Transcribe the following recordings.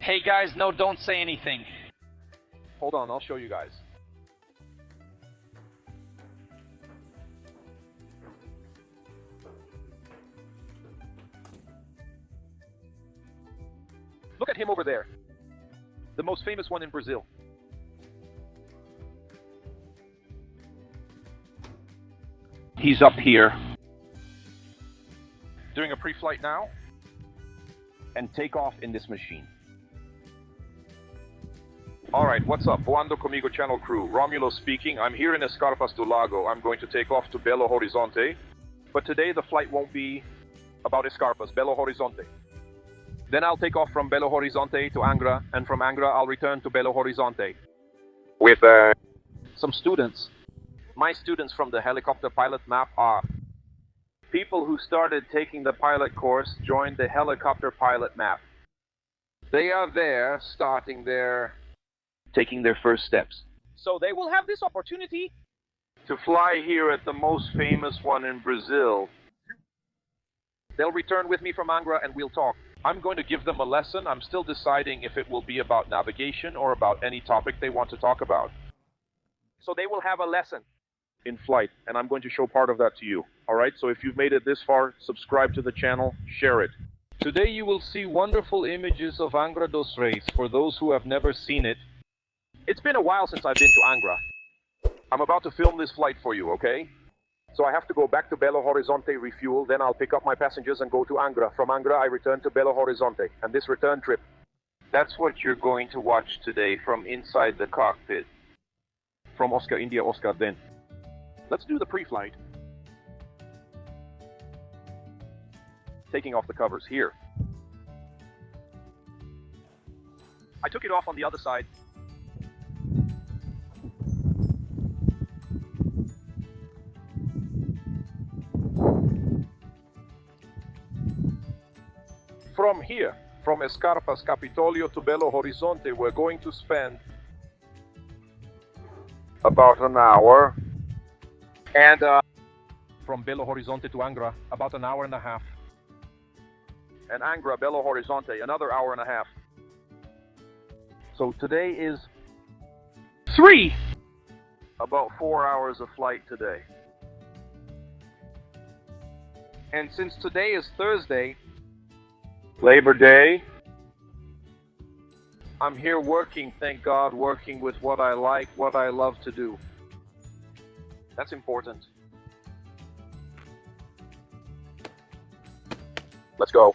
Hey guys, no, don't say anything. Hold on, I'll show you guys. Look at him over there. The most famous one in Brazil. He's up here. Doing a pre-flight now. And take off in this machine. Alright, what's up? Voando Comigo channel crew. Romulo speaking. I'm here in Escarpas do Lago. I'm going to take off to Belo Horizonte. But today the flight won't be about Escarpas, Belo Horizonte. Then I'll take off from Belo Horizonte to Angra, and from Angra I'll return to Belo Horizonte. With some students. My students from the helicopter pilot map are people who started taking the pilot course, joined the helicopter pilot map. They are there taking their first steps. So they will have this opportunity to fly here at the most famous one in Brazil. They'll return with me from Angra and we'll talk. I'm going to give them a lesson. I'm still deciding if it will be about navigation or about any topic they want to talk about. So they will have a lesson in flight, and I'm going to show part of that to you. Alright, so if you've made it this far, subscribe to the channel, share it. Today you will see wonderful images of Angra dos Reis for those who have never seen it. It's been a while since I've been to Angra. I'm about to film this flight for you, okay? So I have to go back to Belo Horizonte, refuel, then I'll pick up my passengers and go to Angra. From Angra I return to Belo Horizonte, and this return trip, that's what you're going to watch today from inside the cockpit. From Oscar India Oscar then. Let's do the pre-flight. Taking off the covers here. I took it off on the other side. From here, from Escarpas Capitolio to Belo Horizonte, we're going to spend about an hour. And from Belo Horizonte to Angra, about an hour and a half. And Angra, Belo Horizonte, another hour and a half. So today is 3. About 4 hours of flight today. And since today is Thursday, Labor Day, I'm here working, thank God, working with what I like, what I love to do. That's important. Let's go.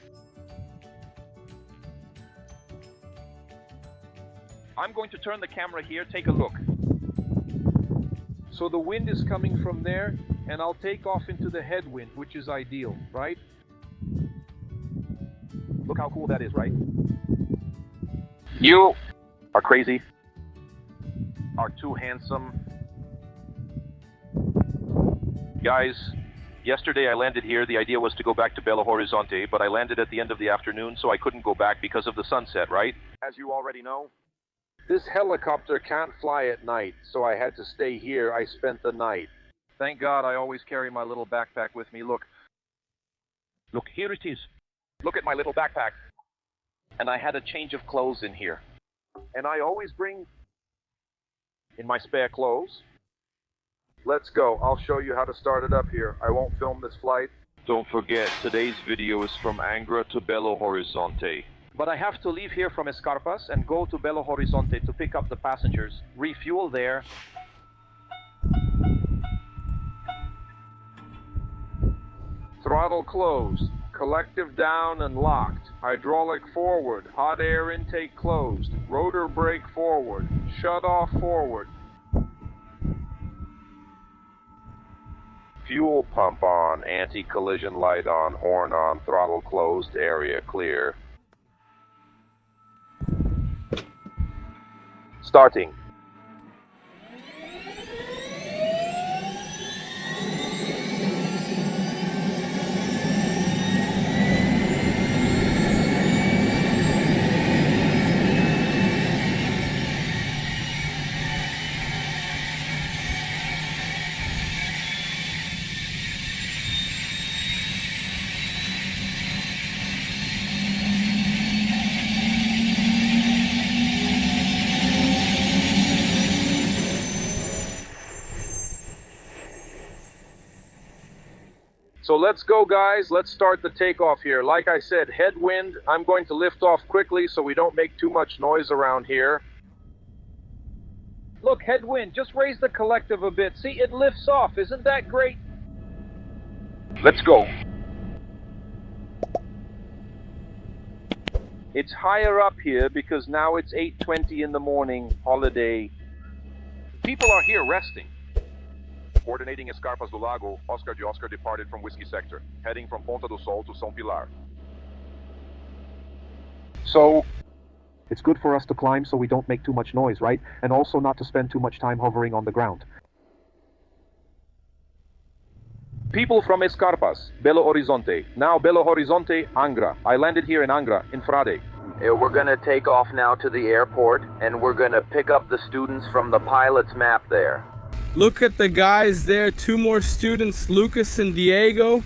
I'm going to turn the camera here, take a look. So the wind is coming from there, and I'll take off into the headwind, which is ideal, right? Look how cool that is, right? You are crazy, are too handsome. Guys, yesterday I landed here. The idea was to go back to Belo Horizonte, but I landed at the end of the afternoon, so I couldn't go back because of the sunset, right? As you already know, this helicopter can't fly at night, so I had to stay here. I spent the night. Thank God I always carry my little backpack with me. Look. Look, here it is. Look at my little backpack. And I had a change of clothes in here. And I always bring in my spare clothes. Let's go. I'll show you how to start it up here. I won't film this flight. Don't forget, today's video is from Angra to Belo Horizonte. But I have to leave here from Escarpas and go to Belo Horizonte to pick up the passengers, refuel there. Throttle closed, collective down and locked, hydraulic forward, hot air intake closed, rotor brake forward, shut off forward. Fuel pump on, anti-collision light on, horn on, throttle closed, area clear. Starting. So let's go, guys. Let's start the takeoff here. Like I said, headwind. I'm going to lift off quickly so we don't make too much noise around here. Look, headwind, just raise the collective a bit. See, it lifts off. Isn't that great? Let's go. It's higher up here because now it's 8:20 in the morning, holiday. People are here resting. Coordinating Escarpas do Lago, Oscar de Oscar departed from Whiskey Sector, heading from Ponta do Sol to São Pilar. So, it's good for us to climb so we don't make too much noise, right? And also not to spend too much time hovering on the ground. People from Escarpas, Belo Horizonte. Now Belo Horizonte, Angra. I landed here in Angra, in Frade. We're going to take off now to the airport, and we're going to pick up the students from the pilot's map there. Look at the guys there, 2 more students, Lucas and Diego.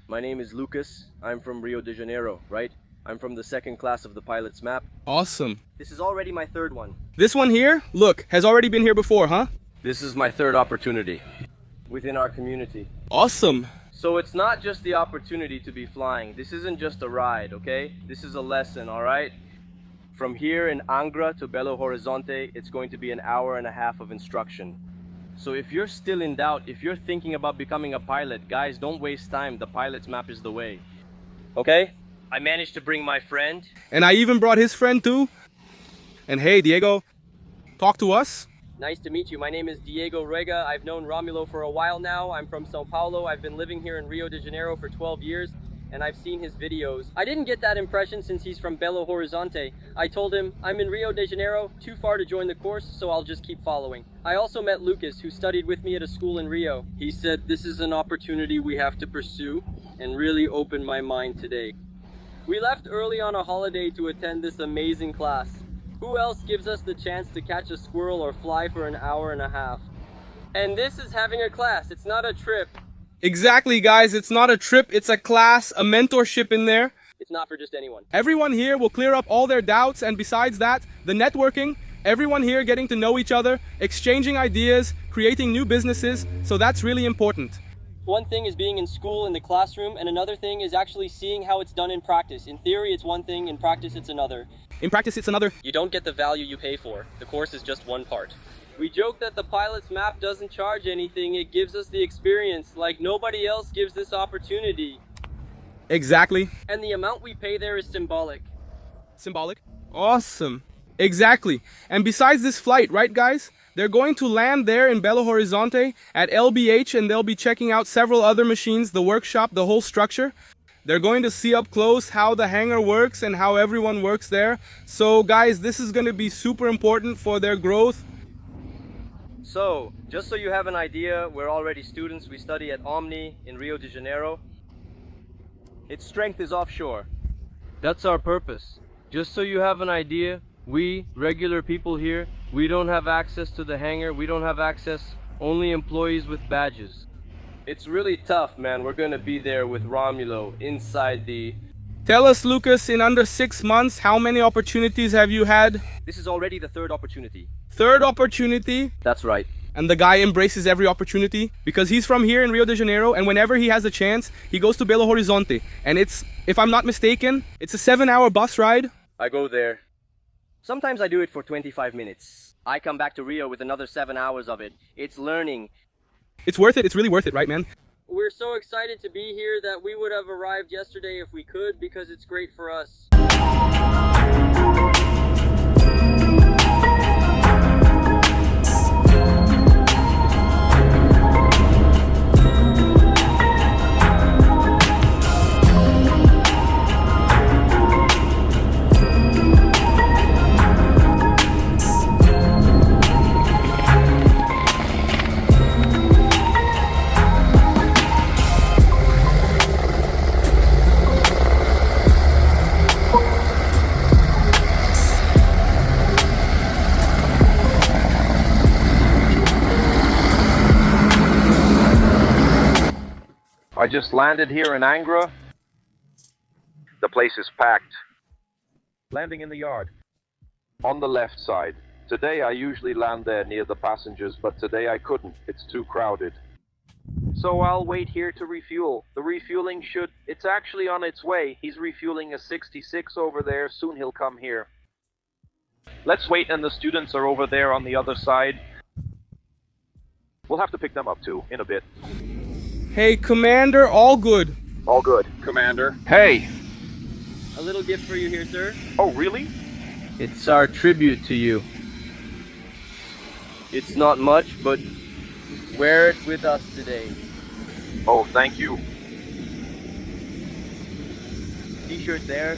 My name is Lucas. I'm from Rio de Janeiro, right? I'm from the 2nd class of the pilot's map. Awesome. This is already my 3rd one. This one here, look, has already been here before, huh? This is my 3rd opportunity within our community. Awesome. So it's not just the opportunity to be flying. This isn't just a ride, okay? This is a lesson, all right? From here in Angra to Belo Horizonte, it's going to be an hour and a half of instruction. So if you're still in doubt, if you're thinking about becoming a pilot, guys, don't waste time. The pilot's map is the way. Okay? I managed to bring my friend. And I even brought his friend too. And hey, Diego, talk to us. Nice to meet you. My name is Diego Rega. I've known Romulo for a while now. I'm from Sao Paulo. I've been living here in Rio de Janeiro for 12 years, and I've seen his videos. I didn't get that impression since he's from Belo Horizonte. I told him, I'm in Rio de Janeiro, too far to join the course, so I'll just keep following. I also met Lucas, who studied with me at a school in Rio. He said, this is an opportunity we have to pursue, and really opened my mind today. We left early on a holiday to attend this amazing class. Who else gives us the chance to catch a squirrel or fly for an hour and a half? And this is having a class, it's not a trip. Exactly, guys, it's not a trip, it's a class, a mentorship in there. It's not for just anyone. Everyone here will clear up all their doubts, and besides that, the networking, everyone here getting to know each other, exchanging ideas, creating new businesses, so that's really important. One thing is being in school in the classroom, and another thing is actually seeing how it's done in practice. In theory, it's one thing, in practice, it's another. In practice, it's another. You don't get the value you pay for. The course is just one part. We joke that the pilot's map doesn't charge anything, it gives us the experience, like nobody else gives this opportunity. Exactly. And the amount we pay there is symbolic. Symbolic? Awesome. Exactly. And besides this flight, right guys? They're going to land there in Belo Horizonte at LBH, and they'll be checking out several other machines, the workshop, the whole structure. They're going to see up close how the hangar works and how everyone works there. So guys, this is going to be super important for their growth. So, just so you have an idea, we're already students. We study at Omni in Rio de Janeiro. Its strength is offshore. That's our purpose. Just so you have an idea, we, regular people here, we don't have access to the hangar. We don't have access, only employees with badges. It's really tough, man. We're gonna be there with Romulo inside the... Tell us, Lucas, in under 6 months, how many opportunities have you had? This is already the 3rd opportunity. 3rd opportunity? That's right. And the guy embraces every opportunity because he's from here in Rio de Janeiro, and whenever he has a chance, he goes to Belo Horizonte. And it's, if I'm not mistaken, it's a 7-hour bus ride. I go there. Sometimes I do it for 25 minutes. I come back to Rio with another 7 hours of it. It's learning. It's worth it. It's really worth it, right, man? We're so excited to be here that we would have arrived yesterday if we could, because it's great for us. I just landed here in Angra. The place is packed. Landing in the yard. On the left side. Today I usually land there near the passengers, but today I couldn't. It's too crowded. So I'll wait here to refuel. The refueling it's actually on its way. He's refueling a 66 over there. Soon he'll come here. Let's wait, and the students are over there on the other side. We'll have to pick them up too, in a bit. Hey, Commander, all good. All good. Commander. Hey! A little gift for you here, sir. Oh, really? It's our tribute to you. It's not much, but wear it with us today. Oh, thank you. T-shirt there.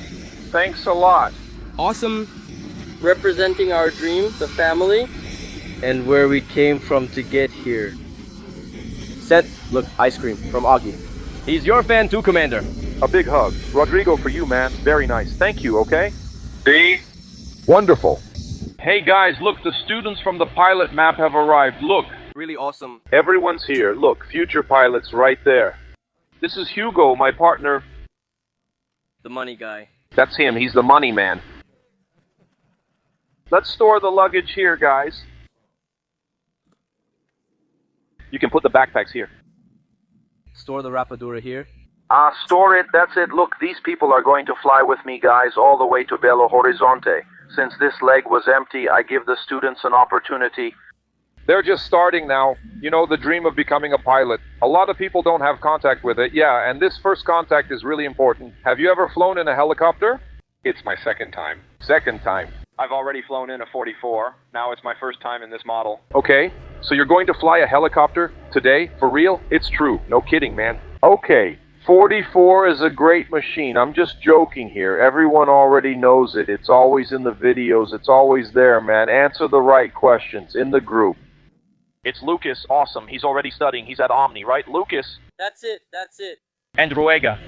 Thanks a lot. Awesome. Representing our dream, the family, and where we came from to get here. Seth, look, ice cream from Augie. He's your fan too, Commander. A big hug. Rodrigo, for you, man. Very nice. Thank you, okay? See? Wonderful. Hey guys, look, the students from the pilot map have arrived. Look. Really awesome. Everyone's here. Look, future pilots right there. This is Hugo, my partner. The money guy. That's him. He's the money man. Let's store the luggage here, guys. You can put the backpacks here. Store the Rapadura here. Store it, that's it. Look, these people are going to fly with me, guys, all the way to Belo Horizonte. Since this leg was empty, I give the students an opportunity. They're just starting now. You know, the dream of becoming a pilot. A lot of people don't have contact with it. Yeah, and this first contact is really important. Have you ever flown in a helicopter? It's my second time. Second time. I've already flown in a 44. Now it's my first time in this model. Okay, so you're going to fly a helicopter today? For real? It's true. No kidding, man. Okay. 44 is a great machine. I'm just joking here. Everyone already knows it. It's always in the videos. It's always there, man. Answer the right questions in the group. It's Lucas. Awesome. He's already studying. He's at Omni, right? Lucas. That's it. That's it. And Ruega.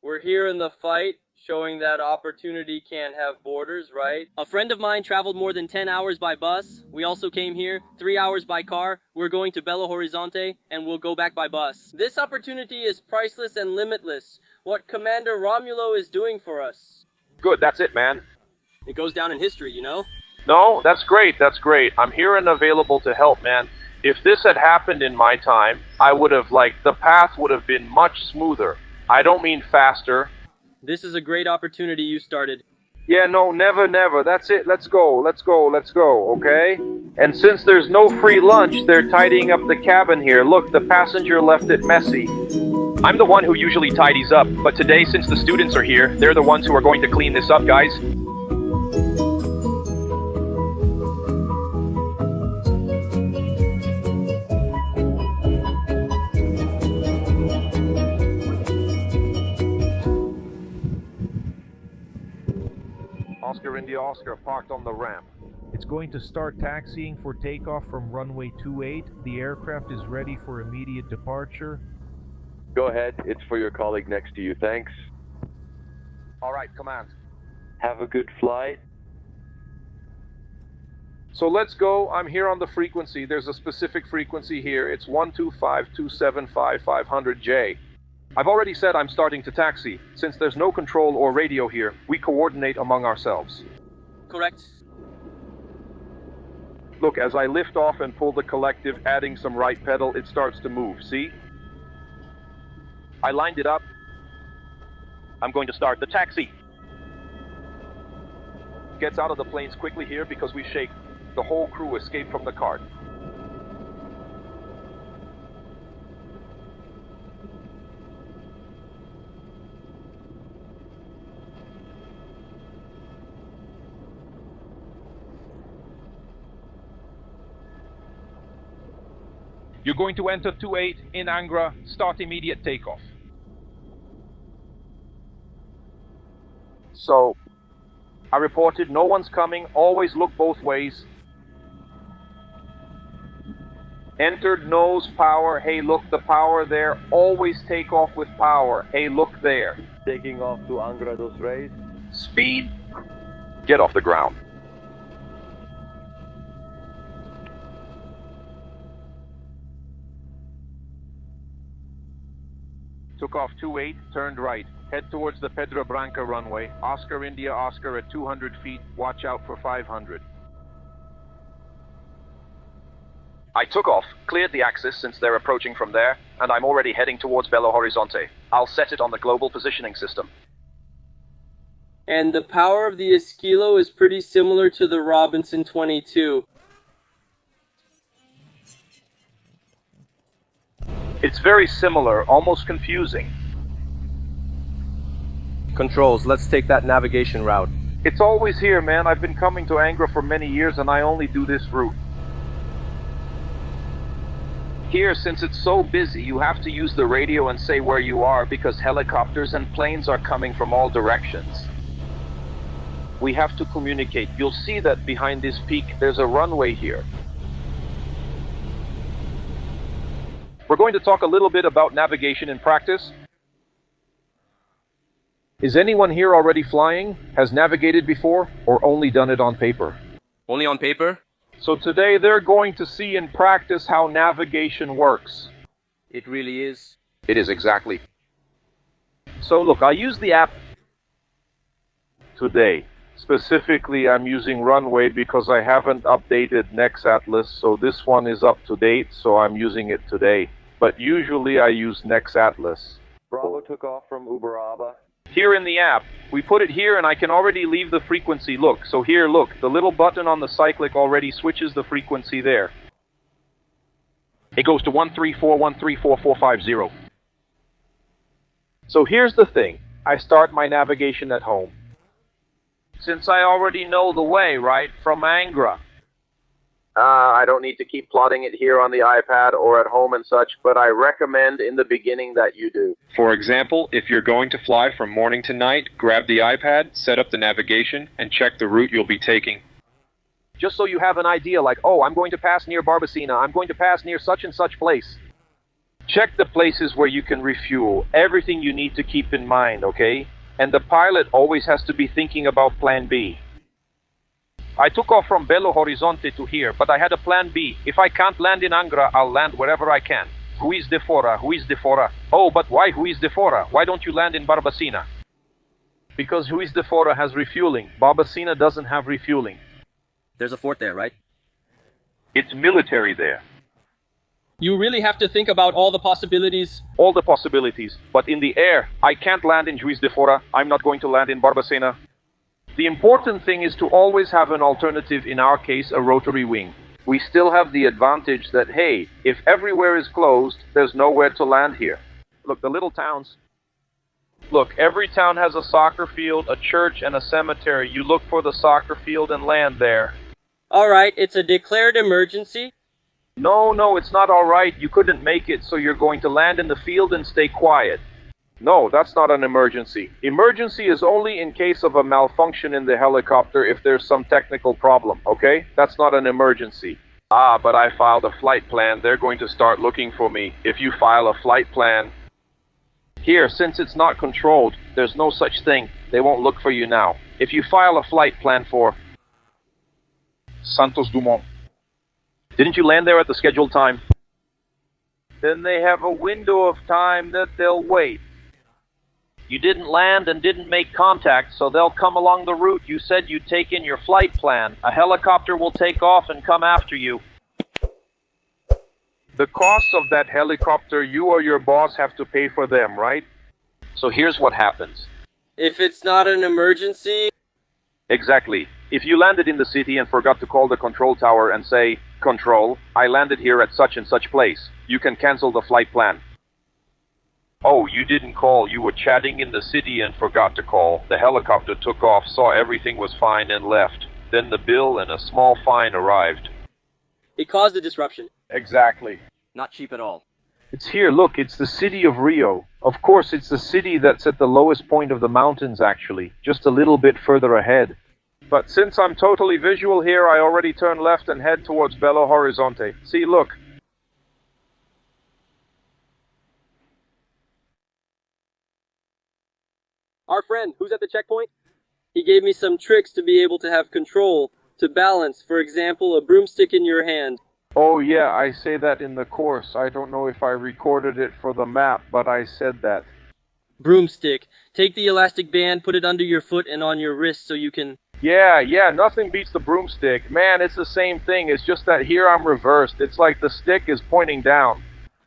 We're here in the fight, showing that opportunity can't have borders, right? A friend of mine traveled more than 10 hours by bus. We also came here, 3 hours by car. We're going to Belo Horizonte, and we'll go back by bus. This opportunity is priceless and limitless. What Commander Romulo is doing for us. Good, that's it, man. It goes down in history, you know? No, that's great, that's great. I'm here and available to help, man. If this had happened in my time, I would have, the path would have been much smoother. I don't mean faster. This is a great opportunity you started. Yeah, no, never, never. That's it. Let's go, let's go, let's go, okay? And since there's no free lunch, they're tidying up the cabin here. Look, the passenger left it messy. I'm the one who usually tidies up, but today, since the students are here, they're the ones who are going to clean this up, guys. Oscar India Oscar parked on the ramp. It's going to start taxiing for takeoff from runway 28. The aircraft is ready for immediate departure. Go ahead. It's for your colleague next to you. Thanks. All right, command. Have a good flight. So let's go. I'm here on the frequency. There's a specific frequency here. It's 125.275.500J. I've already said I'm starting to taxi. Since there's no control or radio here, we coordinate among ourselves. Correct. Look, as I lift off and pull the collective, adding some right pedal, it starts to move, see? I lined it up. I'm going to start the taxi. Gets out of the planes quickly here because we shake. The whole crew escaped from the cart. You're going to enter 28 in Angra, start immediate takeoff. So, I reported no one's coming, always look both ways. Entered nose power, hey look the power there, always take off with power, hey look there. Taking off to Angra dos Reis. Speed! Get off the ground. Took off 28, turned right. Head towards the Pedra Branca runway. Oscar India Oscar at 200 feet. Watch out for 500. I took off, cleared the axis since they're approaching from there, and I'm already heading towards Belo Horizonte. I'll set it on the global positioning system. And the power of the Esquilo is pretty similar to the Robinson 22. It's very similar, almost confusing. Controls, let's take that navigation route. It's always here, man. I've been coming to Angra for many years and I only do this route. Here, since it's so busy, you have to use the radio and say where you are because helicopters and planes are coming from all directions. We have to communicate. You'll see that behind this peak, there's a runway here. We're going to talk a little bit about navigation in practice. Is anyone here already flying? Has navigated before, or only done it on paper? Only on paper? So today they're going to see in practice how navigation works. It really is. It is, exactly. So look, I use the app today. Specifically, I'm using Runway because I haven't updated Next Atlas, so this one is up to date, so I'm using it today. But usually I use Next Atlas. Bravo took off from Uberaba. Here in the app, we put it here and I can already leave the frequency. Look, so here, look, the little button on the cyclic already switches the frequency there. It goes to 134134450. So here's the thing. I start my navigation at home. Since I already know the way, right, from Angra. I don't need to keep plotting it here on the iPad or at home and such, but I recommend in the beginning that you do. For example, if you're going to fly from morning to night, grab the iPad, set up the navigation, and check the route you'll be taking. Just so you have an idea, like, oh, I'm going to pass near Barbacena, I'm going to pass near such and such place. Check the places where you can refuel, everything you need to keep in mind, okay? And the pilot always has to be thinking about plan B. I took off from Belo Horizonte to here, but I had a plan B. If I can't land in Angra, I'll land wherever I can. Juiz de Fora, Juiz de Fora. Oh, but why Juiz de Fora? Why don't you land in Barbacena? Because Juiz de Fora has refueling. Barbacena doesn't have refueling. There's a fort there, right? It's military there. You really have to think about all the possibilities. All the possibilities. But in the air, I can't land in Juiz de Fora. I'm not going to land in Barbacena. The important thing is to always have an alternative, in our case, a rotary wing. We still have the advantage that, hey, if everywhere is closed, there's nowhere to land here. Look, the little towns. Look, every town has a soccer field, a church, and a cemetery. You look for the soccer field and land there. Alright, it's a declared emergency. No, it's not alright. You couldn't make it, so you're going to land in the field and stay quiet. No, that's not an emergency. Emergency is only in case of a malfunction in the helicopter if there's some technical problem, okay? That's not an emergency. Ah, but I filed a flight plan. They're going to start looking for me. If you file a flight plan... Here, since it's not controlled, there's no such thing. They won't look for you now. If you file a flight plan for... Santos Dumont. Didn't you land there at the scheduled time? Then they have a window of time that they'll wait. You didn't land and didn't make contact, so they'll come along the route you said you'd take in your flight plan. A helicopter will take off and come after you. The cost of that helicopter, you or your boss have to pay for them, right? So here's what happens. If it's not an emergency... Exactly. If you landed in the city and forgot to call the control tower and say, "Control, I landed here at such and such place," you can cancel the flight plan. Oh, you didn't call. You were chatting in the city and forgot to call. The helicopter took off, saw everything was fine and left. Then the bill and a small fine arrived. It caused a disruption. Exactly. Not cheap at all. It's here, look, it's the city of Rio. Of course, it's the city that's at the lowest point of the mountains, actually. Just a little bit further ahead. But since I'm totally visual here, I already turn left and head towards Belo Horizonte. See, look. Our friend, who's at the checkpoint? He gave me some tricks to be able to have control, to balance, for example, a broomstick in your hand. Oh yeah, I say that in the course. I don't know if I recorded it for the map, but I said that. Broomstick. Take the elastic band, put it under your foot and on your wrist so you can... Yeah, nothing beats the broomstick. Man, it's the same thing. It's just that here I'm reversed. It's like the stick is pointing down.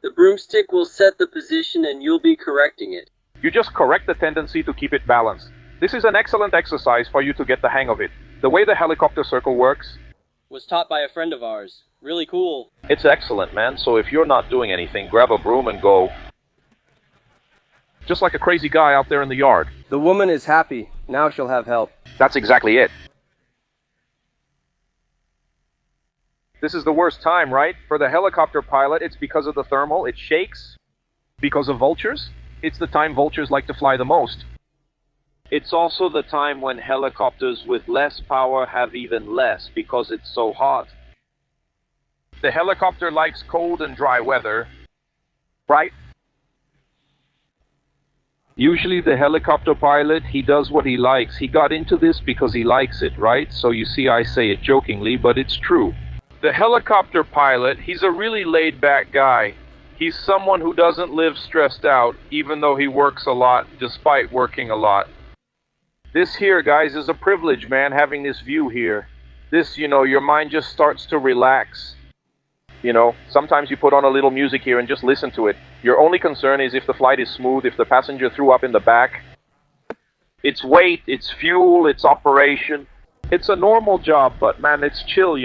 The broomstick will set the position and you'll be correcting it. You just correct the tendency to keep it balanced. This is an excellent exercise for you to get the hang of it. The way the helicopter circle works Was taught by a friend of ours. Really cool. it's excellent, man. So if you're not doing anything, grab a broom and go. Just like a crazy guy out there in the yard. The woman is happy. Now she'll have help. That's exactly it. This is the worst time, right? For the helicopter pilot, it's because of the thermal. It shakes. Because of vultures, it's the time vultures like to fly the most. It's also the time when helicopters with less power have even less because it's so hot. The helicopter likes cold and dry weather, right? Usually the helicopter pilot, he does what he likes. He got into this because he likes it, right? So you see, I say it jokingly, but it's true. The helicopter pilot, he's a really laid-back guy. He's someone who doesn't live stressed out, even though he works a lot, despite working a lot. This here, guys, is a privilege, man, having this view here. This, your mind just starts to relax. Sometimes you put on a little music here and just listen to it. Your only concern is if the flight is smooth, if the passenger threw up in the back. It's weight, it's fuel, it's operation. It's a normal job, but man, it's chill,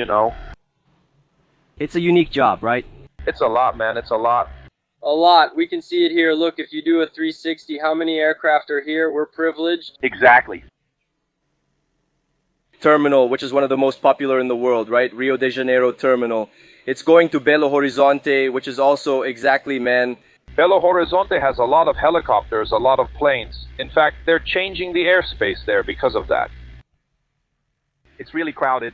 It's a unique job, right? It's a lot, man, it's a lot. A lot. We can see it here. Look, if you do a 360, how many aircraft are here? We're privileged. Exactly. Terminal, which is one of the most popular in the world, right? Rio de Janeiro terminal. It's going to Belo Horizonte, which is also exactly, man. Belo Horizonte has a lot of helicopters, a lot of planes. In fact, they're changing the airspace there because of that. It's really crowded.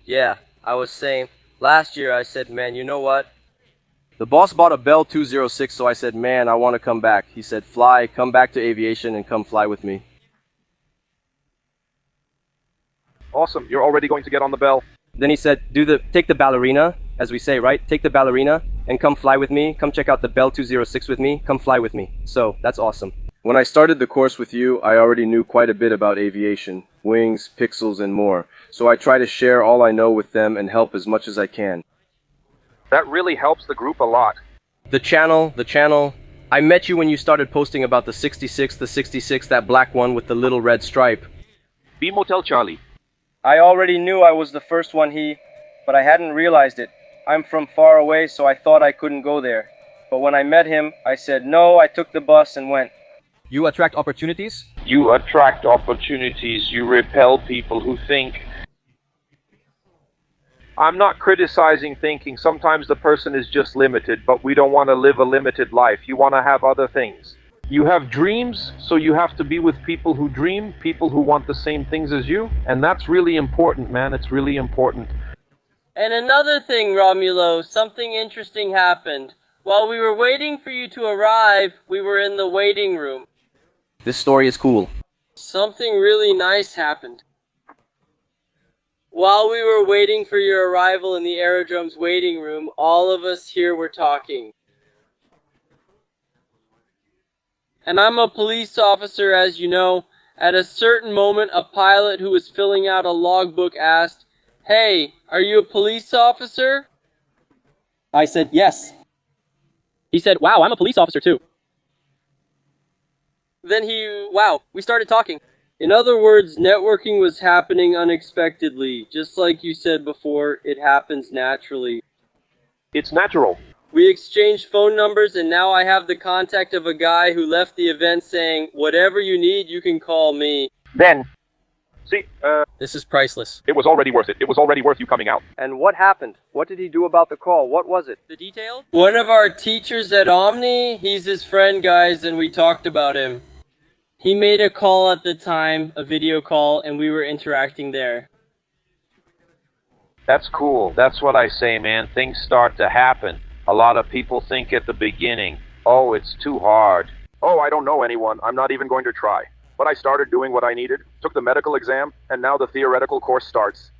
Yeah, I was saying, last year I said, man, you know what? The boss bought a Bell 206, so I said, man, I want to come back. He said, fly, come back to aviation and come fly with me. Awesome, you're already going to get on the Bell. Then he said, take the ballerina, as we say, right? Take the ballerina and come fly with me. Come check out the Bell 206 with me. Come fly with me. So, that's awesome. When I started the course with you, I already knew quite a bit about aviation, wings, pixels, and more. So I try to share all I know with them and help as much as I can. That really helps the group a lot. The channel. I met you when you started posting about the 66, that black one with the little red stripe. B Motel Charlie. I already knew I was the first one but I hadn't realized it. I'm from far away, so I thought I couldn't go there. But when I met him, I said no, I took the bus and went. You attract opportunities? You attract opportunities. You repel people who think. I'm not criticizing thinking. Sometimes the person is just limited, but we don't want to live a limited life. You want to have other things. You have dreams, so you have to be with people who dream, people who want the same things as you, and that's really important, man. It's really important. And another thing, Romulo, something interesting happened. While we were waiting for you to arrive, we were in the waiting room. This story is cool. Something really nice happened. While we were waiting for your arrival in the aerodrome's waiting room, all of us here were talking. And I'm a police officer, as you know. At a certain moment, a pilot who was filling out a logbook asked, "Hey, are you a police officer?" I said, yes. He said, wow, I'm a police officer too. Then we started talking. In other words, networking was happening unexpectedly. Just like you said before, it happens naturally. It's natural. We exchanged phone numbers, and now I have the contact of a guy who left the event saying, "Whatever you need, you can call me." Then, see, This is priceless. it was already worth it. It was already worth you coming out. And what happened? What did he do about the call? What was it? The detail? One of our teachers at Omni, he's his friend, guys, and we talked about him. He made a call at the time, a video call, and we were interacting there. That's cool. That's what I say, man. Things start to happen. A lot of people think at the beginning, oh, it's too hard. Oh, I don't know anyone. I'm not even going to try. But I started doing what I needed, took the medical exam, and now the theoretical course starts.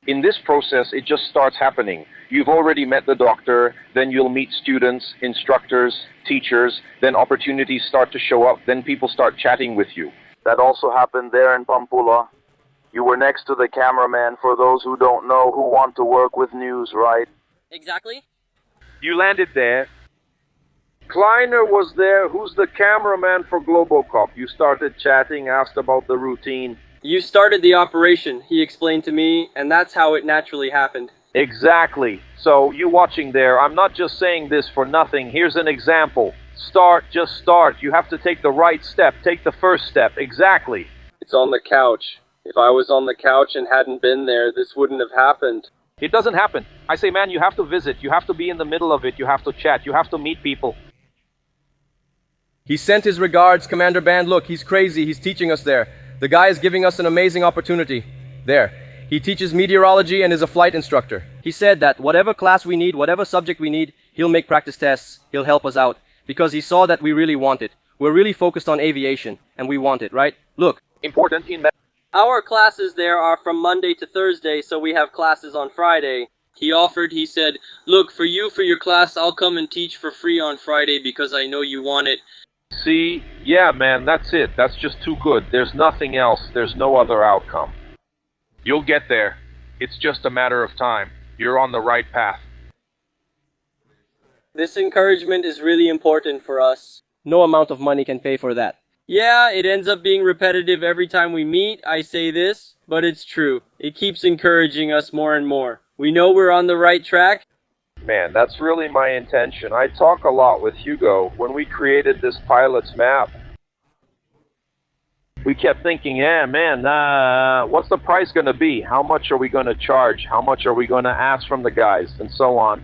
In this process, it just starts happening. You've already met the doctor, then you'll meet students, instructors, teachers, then opportunities start to show up, then people start chatting with you. That also happened there in Pampulha. You were next to the cameraman, for those who don't know, who want to work with news, right? Exactly. You landed there. Kleiner was there. Who's the cameraman for Globocop? You started chatting, asked about the routine. You started the operation, he explained to me, and that's how it naturally happened. Exactly. So, you watching there, I'm not just saying this for nothing. Here's an example. Start, just start. You have to take the right step. Take the first step. Exactly. It's on the couch. If I was on the couch and hadn't been there, this wouldn't have happened. It doesn't happen. I say, man, you have to visit. You have to be in the middle of it. You have to chat. You have to meet people. He sent his regards, Commander Band. Look, he's crazy. He's teaching us there. The guy is giving us an amazing opportunity. There. He teaches meteorology and is a flight instructor. He said that whatever class we need, whatever subject we need, he'll make practice tests. He'll help us out. Because he saw that we really want it. We're really focused on aviation, and we want it, right? Look. Important in that. Our classes there are from Monday to Thursday, so we have classes on Friday. He said, look, for your class, I'll come and teach for free on Friday because I know you want it. See? Yeah, man, that's it. That's just too good. There's nothing else. There's no other outcome. You'll get there. It's just a matter of time. You're on the right path. This encouragement is really important for us. No amount of money can pay for that. Yeah, it ends up being repetitive every time we meet, I say this, but it's true. It keeps encouraging us more and more. We know we're on the right track. Man, that's really my intention. I talk a lot with Hugo. When we created this pilot's map, we kept thinking, yeah, man, what's the price going to be? How much are we going to charge? How much are we going to ask from the guys? And so on.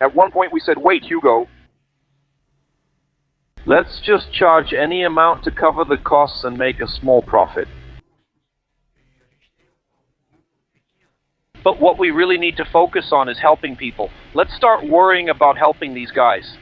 At one point we said, wait, Hugo, let's just charge any amount to cover the costs and make a small profit. But what we really need to focus on is helping people. Let's start worrying about helping these guys.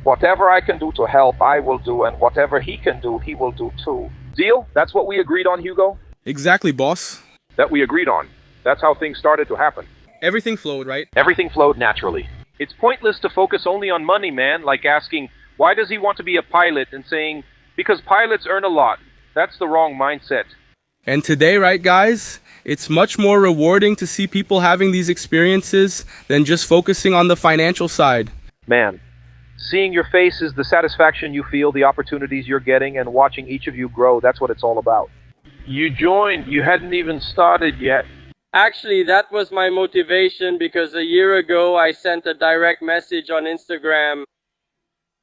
Whatever I can do to help, I will do, and whatever he can do, he will do too. Deal? That's what we agreed on, Hugo? Exactly, boss. That we agreed on. That's how things started to happen. Everything flowed, right? Everything flowed naturally. It's pointless to focus only on money, man, like asking, why does he want to be a pilot, and saying, because pilots earn a lot. That's the wrong mindset. And today, right, guys, it's much more rewarding to see people having these experiences than just focusing on the financial side. Man, seeing your faces, the satisfaction you feel, the opportunities you're getting, and watching each of you grow, that's what it's all about. You joined. You hadn't even started yet. Actually, that was my motivation because a year ago I sent a direct message on Instagram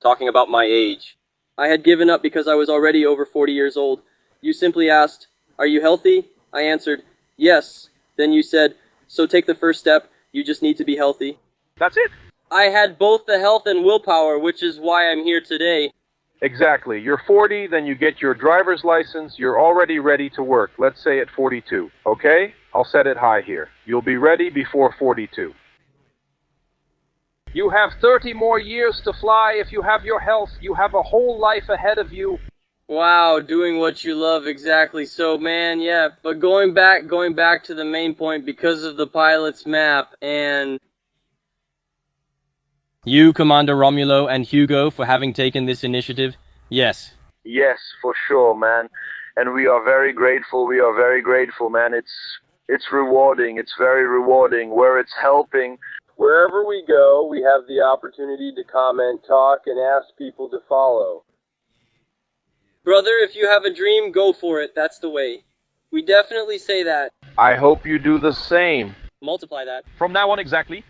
talking about my age. I had given up because I was already over 40 years old. You simply asked, "Are you healthy?" I answered, "Yes." Then you said, "So take the first step. You just need to be healthy." That's it. I had both the health and willpower, which is why I'm here today. Exactly. You're 40, then you get your driver's license. You're already ready to work. Let's say at 42. Okay? I'll set it high here. You'll be ready before 42. You have 30 more years to fly. If you have your health, you have a whole life ahead of you. Wow, doing what you love, exactly. So, man, yeah, but going back to the main point, because of the pilot's map, and you, Commander Romulo, and Hugo, for having taken this initiative, yes. Yes, for sure, man. And we are very grateful. We are very grateful, man. It's rewarding. It's very rewarding. Where it's helping. Wherever we go, we have the opportunity to comment, talk, and ask people to follow. Brother, if you have a dream, go for it. That's the way. We definitely say that. I hope you do the same. Multiply that. From now on, exactly.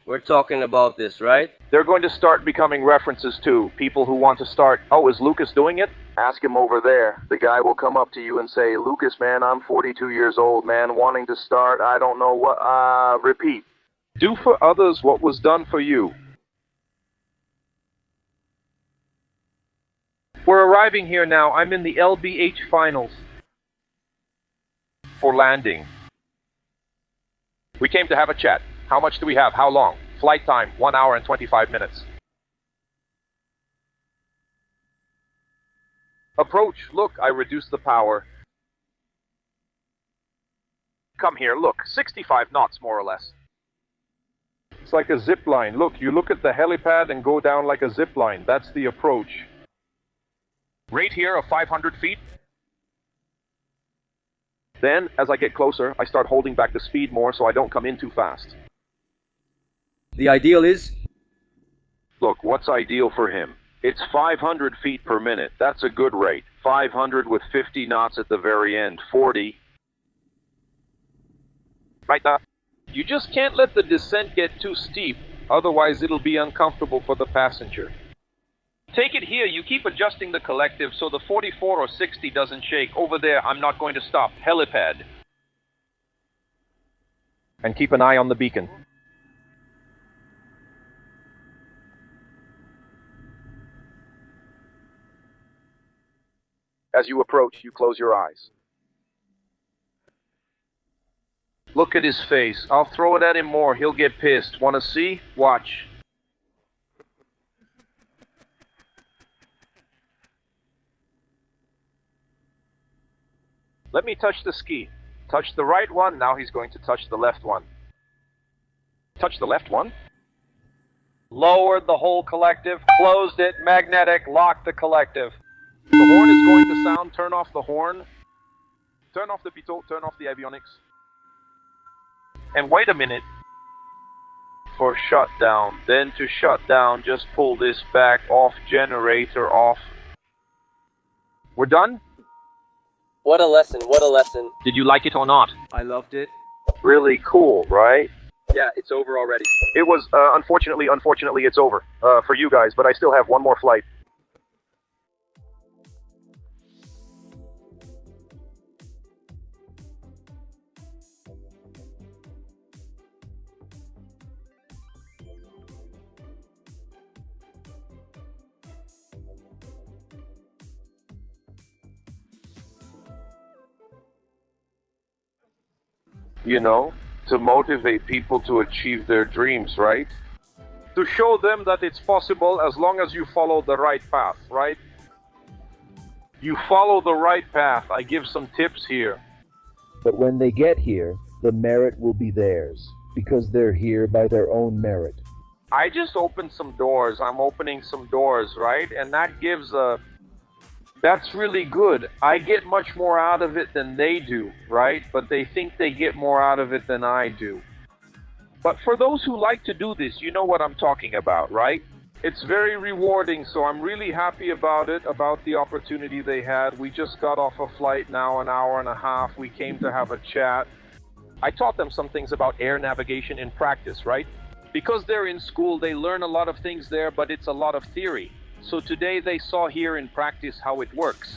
We're talking about this, right? They're going to start becoming references too. People who want to start, oh, is Lucas doing it? Ask him over there. The guy will come up to you and say, "Lucas, man, I'm 42 years old, man, wanting to start. I don't know what, repeat. Do for others what was done for you." We're arriving here now. I'm in the LBH finals. For landing. We came to have a chat. How much do we have? How long? Flight time, 1 hour and 25 minutes. Approach. Look, I reduced the power. Come here, look. 65 knots, more or less. It's like a zip line. Look, you look at the helipad and go down like a zip line. That's the approach. Rate here of 500 feet. Then, as I get closer, I start holding back the speed more so I don't come in too fast. The ideal is? Look, what's ideal for him? It's 500 feet per minute. That's a good rate. 500 with 50 knots at the very end. 40. Right now. You just can't let the descent get too steep. Otherwise, it'll be uncomfortable for the passenger. Take it here. You keep adjusting the collective so the 44 or 60 doesn't shake. Over there, I'm not going to stop. Helipad. And keep an eye on the beacon. As you approach, you close your eyes. Look at his face. I'll throw it at him more. He'll get pissed. Want to see? Watch. Let me touch the ski. Touch the right one. Now he's going to touch the left one. Touch the left one. Lowered the whole collective, closed it, magnetic, locked the collective. The horn is going to sound. Turn off the horn. Turn off the pitot. Turn off the avionics. And wait a minute. For shutdown. Then to shut down, just pull this back off, generator off. We're done? What a lesson, what a lesson. Did you like it or not? I loved it. Really cool, right? Yeah, it's over already. It was, unfortunately, it's over. For you guys, but I still have one more flight. You know, to motivate people to achieve their dreams, right? To show them that it's possible as long as you follow the right path, right? You follow the right path. I give some tips here. But when they get here, the merit will be theirs, because they're here by their own merit. I just opened some doors. I'm opening some doors, right? And that gives a... That's really good. I get much more out of it than they do, right? But they think they get more out of it than I do. But for those who like to do this, you know what I'm talking about, right? It's very rewarding, so I'm really happy about it, about the opportunity they had. We just got off a flight now, an hour and a half. We came to have a chat. I taught them some things about air navigation in practice, right? Because they're in school, they learn a lot of things there, but it's a lot of theory. So today they saw here in practice how it works.